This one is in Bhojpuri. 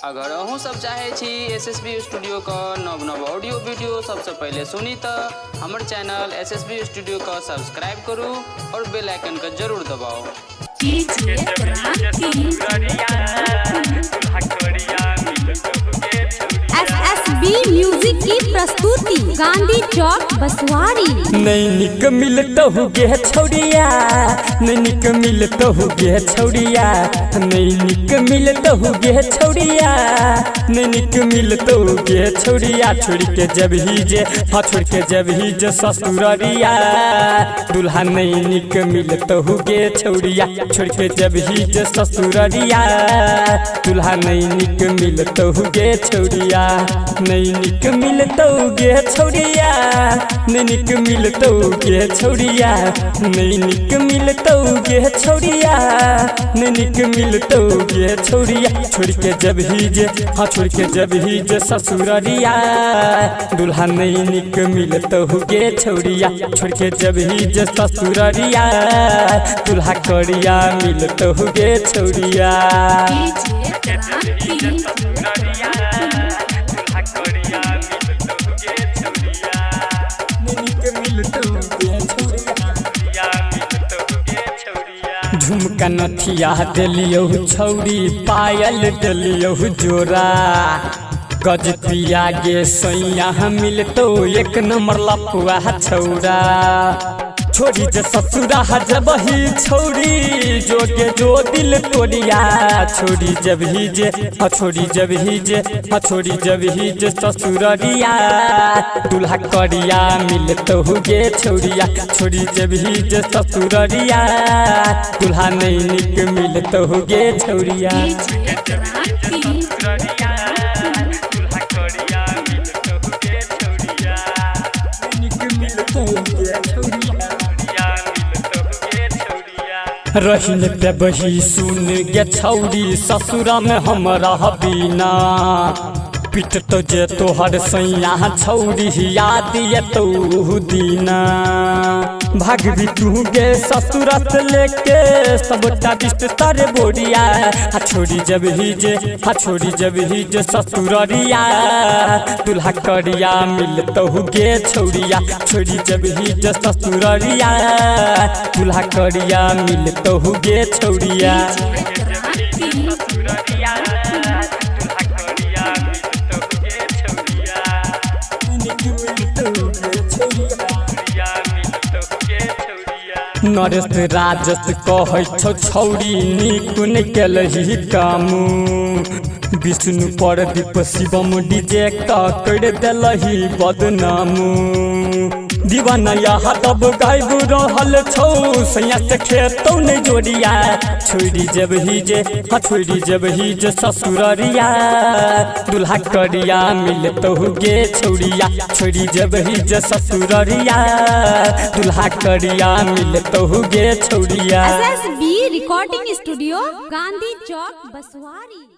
अगर अहूँ सब चाहे छी एसएसबी स्टूडियो का नव नव ऑडियो वीडियो सबसे पहले सुनी तो हमारे चैनल एसएसबी स्टूडियो का सब्सक्राइब करूँ और बेल आइकन का जरूर दबाओ। एसएसबी म्यूजिक की प्रस्तुति गांधी चौक बसवारी। नैनिक मिलत हुगे छौड़िया, नैनिक मिलत हुगे छौड़िया, नैनिक मिलत हुगे छौड़िया, नैनिक मिलत हुगे छौड़िया। छोड़ के जब ही जे छोड़ के जब ही जे ससुररिया, दुल्हा नैनिक मिलत हुगे छौड़िया। छोड़ के जब ही जे ससुररिया, दुल्हा नैनिक मिलत हुगे छौड़िया। नैनिक मिलत हुगे छौड़िया, नैनिक मिलत हुगे छौड़िया, नैनिक मिलत हुगे छौड़िया, नैनिक मिलत हुगे छौड़िया। छोड़ के जब ही जे छोड़ के जब ही जे ससुररिया, दुल्हा नैनिक मिलत हुगे छौड़िया। छोड़ के जब ही जे ससुररिया, दुल्हा करिया मिलत हुगे छौड़िया। झुमका नथिया दिलियो छौड़ी, पायल दिलियो जोरा, गजपिया गे सैया मिलतो एक नंबर लपुआ छौड़ा। छोड़ी जे ससुरा जब ही छौड़ी, जोगे जो दिल तोड़िया। छोड़ी जब ही जे छोड़ी जब ही जे छोड़ी जब ही जे ससुररिया, दुल्हा करिया मिलत हुगे छौड़िया। छोड़ी जब ही जे ससुररिया, दुल्हा नैनिक मिलत हुगे छौड़िया। रहीन पे बही सुन गे छौड़ी, ससुरा में हमरा बिना पिट तो जे तोहर सैया छौड़ी, याद ये तो दीना। भागवी तू गे ससुरत लेके सबटा बिस्तर बोरिया। छोड़ी जब ही जे छोड़ी जब ही जे ससुररिया, दुल्हा करिया मिलत हुगे छौड़िया। छोड़ी जब ही जे ससुररिया, दुल्हा करिया मिलत हुगे छौड़िया। नरेश राजस कहै छौ छौड़ी, नीक नै केलही कामू। विष्णु प्रदीप शिवम डिजेक्ट कर देलही बदनामू। दीवाना यहाँ तब गायब रहल छौ, सैया से खेतौ नहीं जोड़िया। छोड़ी जब ही जे छोड़ी जब ही जे ससुररिया, दुल्हा करिया मिलत हुगे छौड़िया। छोड़ी जब ही जे ससुररिया, दुल्हा करिया मिलत हुगे छौड़िया। एसएसबी रिकॉर्डिंग स्टूडियो गांधी चौक बसवारी।